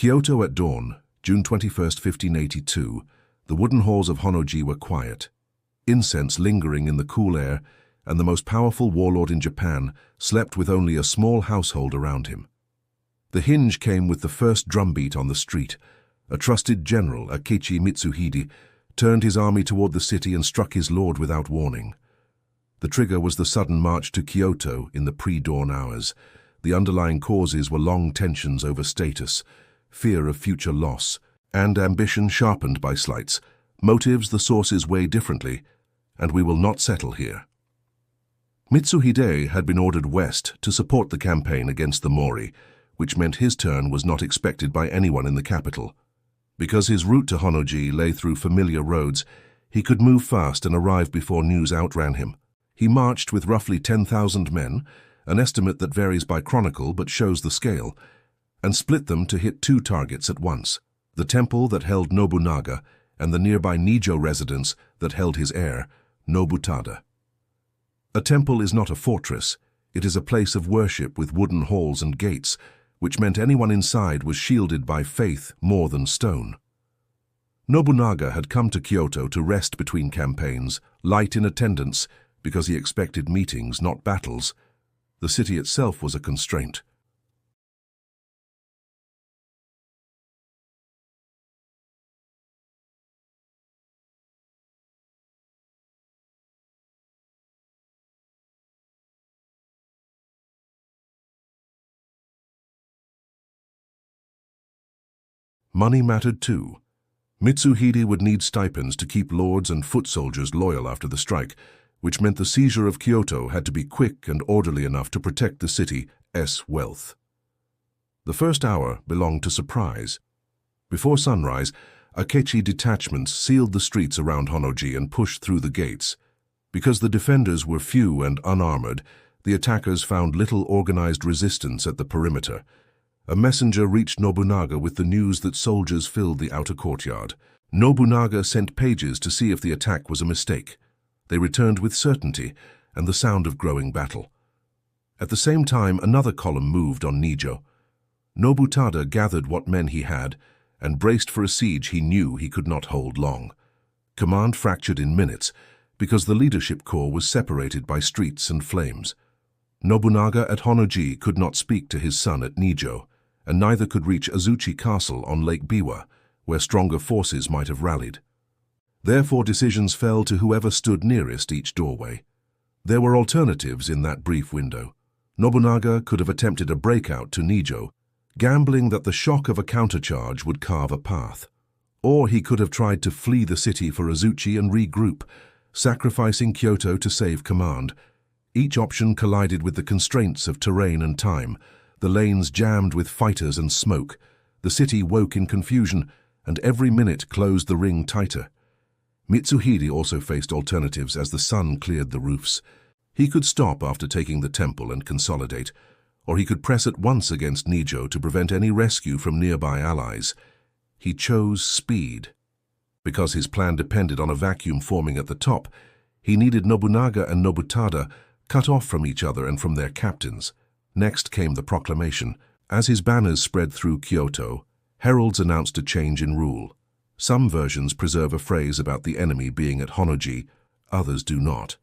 Kyoto at dawn, June 21st, 1582, the wooden halls of Honnō-ji were quiet. Incense lingering in the cool air, and the most powerful warlord in Japan slept with only a small household around him. The hinge came with the first drumbeat on the street. A trusted general, Akechi Mitsuhide, turned his army toward the city and struck his lord without warning. The trigger was the sudden march to Kyoto in the pre-dawn hours. The underlying causes were long tensions over status, fear of future loss, and ambition sharpened by slights. Motives the sources weigh differently, and we will not settle here. Mitsuhide had been ordered west to support the campaign against the Mori, which meant his turn was not expected by anyone in the capital. Because his route to Honnō-ji lay through familiar roads, he could move fast and arrive before news outran him. He marched with roughly 10,000 men, an estimate that varies by chronicle but shows the scale, and split them to hit two targets at once: the temple that held Nobunaga and the nearby Nijo residence that held his heir, Nobutada. A temple is not a fortress, it is a place of worship with wooden halls and gates, which meant anyone inside was shielded by faith more than stone. Nobunaga had come to Kyoto to rest between campaigns, light in attendance, because he expected meetings, not battles. The city itself was a constraint. Money mattered too. Mitsuhide would need stipends to keep lords and foot soldiers loyal after the strike, which meant the seizure of Kyoto had to be quick and orderly enough to protect the city's wealth. The first hour belonged to surprise. Before sunrise, Akechi detachments sealed the streets around Honnō-ji and pushed through the gates. Because the defenders were few and unarmored, the attackers found little organized resistance at the perimeter. A messenger reached Nobunaga with the news that soldiers filled the outer courtyard. Nobunaga sent pages to see if the attack was a mistake. They returned with certainty and the sound of growing battle. At the same time, another column moved on Nijo. Nobutada gathered what men he had and braced for a siege he knew he could not hold long. Command fractured in minutes because the leadership corps was separated by streets and flames. Nobunaga at Honnō-ji could not speak to his son at Nijo, and neither could reach Azuchi Castle on Lake Biwa, where stronger forces might have rallied. Therefore decisions fell to whoever stood nearest each doorway. There were alternatives in that brief window. Nobunaga could have attempted a breakout to Nijo, gambling that the shock of a countercharge would carve a path. Or he could have tried to flee the city for Azuchi and regroup, sacrificing Kyoto to save command. Each option collided with the constraints of terrain and time. The lanes jammed with fighters and smoke. The city woke in confusion, and every minute closed the ring tighter. Mitsuhide also faced alternatives as the sun cleared the roofs. He could stop after taking the temple and consolidate, or he could press at once against Nijo to prevent any rescue from nearby allies. He chose speed. Because his plan depended on a vacuum forming at the top, he needed Nobunaga and Nobutada cut off from each other and from their captains. Next came the proclamation. As his banners spread through Kyoto, heralds announced a change in rule. Some versions preserve a phrase about the enemy being at Honnō-ji, others do not.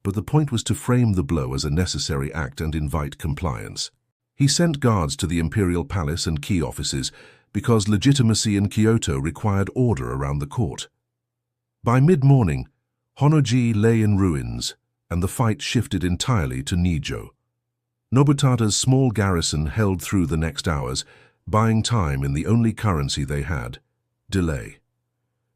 But the point was to frame the blow as a necessary act and invite compliance. He sent guards to the imperial palace and key offices because legitimacy in Kyoto required order around the court. By mid-morning, Honnō-ji lay in ruins, and the fight shifted entirely to Nijo. Nobutada's small garrison held through the next hours, buying time in the only currency they had: delay.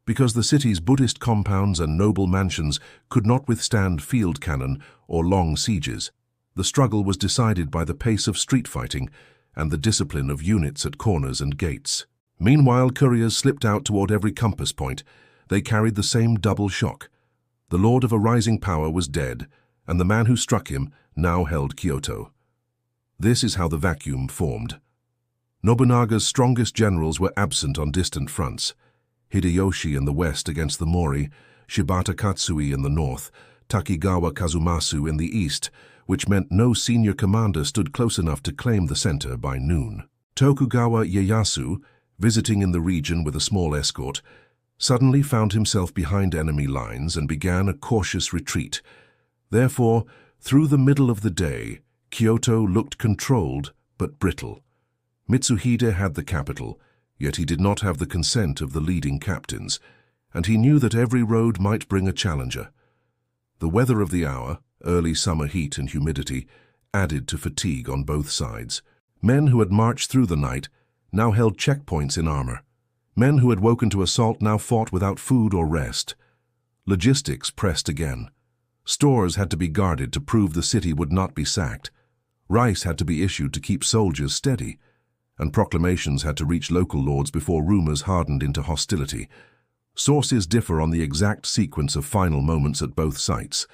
Because the city's Buddhist compounds and noble mansions could not withstand field cannon or long sieges, the struggle was decided by the pace of street fighting and the discipline of units at corners and gates. Meanwhile, couriers slipped out toward every compass point. They carried the same double shock. The lord of a rising power was dead, and the man who struck him now held Kyoto. This is how the vacuum formed. Nobunaga's strongest generals were absent on distant fronts: Hideyoshi in the west against the Mori, Shibata Katsui in the north, Takigawa Kazumasu in the east, which meant no senior commander stood close enough to claim the center by noon. Tokugawa Ieyasu, visiting in the region with a small escort, suddenly found himself behind enemy lines and began a cautious retreat. Therefore, through the middle of the day, Kyoto looked controlled but brittle. Mitsuhide had the capital, yet he did not have the consent of the leading captains, and he knew that every road might bring a challenger. The weather of the hour, early summer heat and humidity, added to fatigue on both sides. Men who had marched through the night now held checkpoints in armor. Men who had woken to assault now fought without food or rest. Logistics pressed again. Stores had to be guarded to prove the city would not be sacked. Rice had to be issued to keep soldiers steady, and proclamations had to reach local lords before rumors hardened into hostility. Sources differ on the exact sequence of final moments at both sites,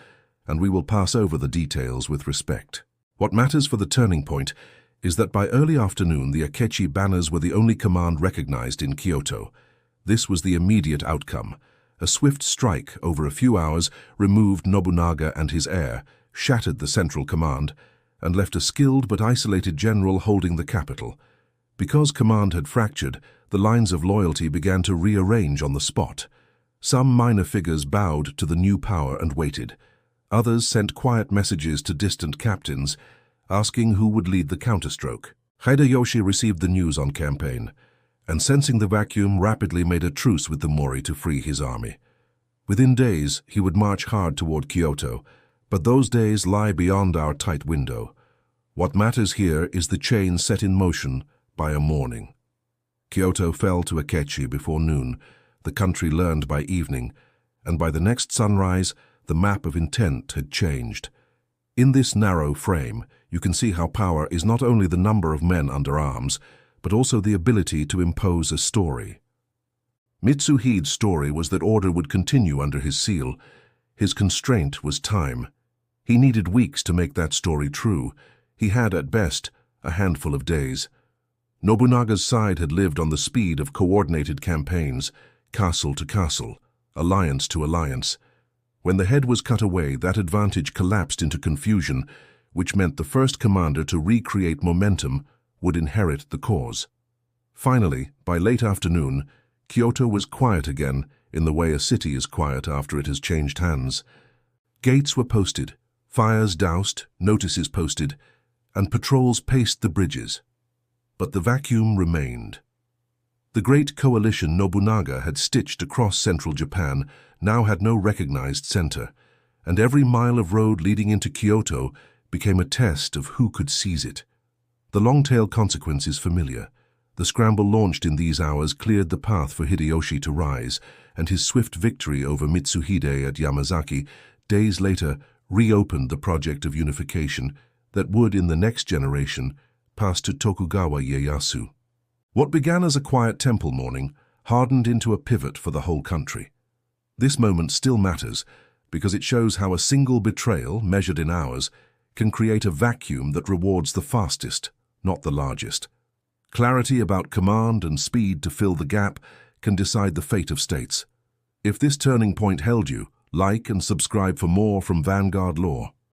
and we will pass over the details with respect. What matters for the turning point is that by early afternoon the Akechi banners were the only command recognized in Kyoto. This was the immediate outcome. A swift strike over a few hours removed Nobunaga and his heir, shattered the central command, and left a skilled but isolated general holding the capital. Because command had fractured, the lines of loyalty began to rearrange on the spot. Some minor figures bowed to the new power and waited. Others sent quiet messages to distant captains, asking who would lead the counterstroke. Hideyoshi received the news on campaign, and sensing the vacuum rapidly made a truce with the Mori to free his army. Within days, he would march hard toward Kyoto, but those days lie beyond our tight window. What matters here is the chain set in motion by a morning. Kyoto fell to Akechi before noon, the country learned by evening, and by the next sunrise, the map of intent had changed. In this narrow frame, you can see how power is not only the number of men under arms, but also the ability to impose a story. Mitsuhide's story was that order would continue under his seal. His constraint was time. He needed weeks to make that story true. He had, at best, a handful of days. Nobunaga's side had lived on the speed of coordinated campaigns, castle to castle, alliance to alliance. When the head was cut away, that advantage collapsed into confusion, which meant the first commander to recreate momentum would inherit the cause. Finally, by late afternoon, Kyoto was quiet again in the way a city is quiet after it has changed hands. Gates were posted, fires doused, notices posted, and patrols paced the bridges. But the vacuum remained. The great coalition Nobunaga had stitched across central Japan now had no recognized center, and every mile of road leading into Kyoto became a test of who could seize it. The long-tail consequence is familiar. The scramble launched in these hours cleared the path for Hideyoshi to rise, and his swift victory over Mitsuhide at Yamazaki days later reopened the project of unification that would, in the next generation, pass to Tokugawa Ieyasu. What began as a quiet temple morning hardened into a pivot for the whole country. This moment still matters because it shows how a single betrayal, measured in hours, can create a vacuum that rewards the fastest, not the largest. Clarity about command and speed to fill the gap can decide the fate of states. If this turning point held you, like and subscribe for more from Vanguard Lore.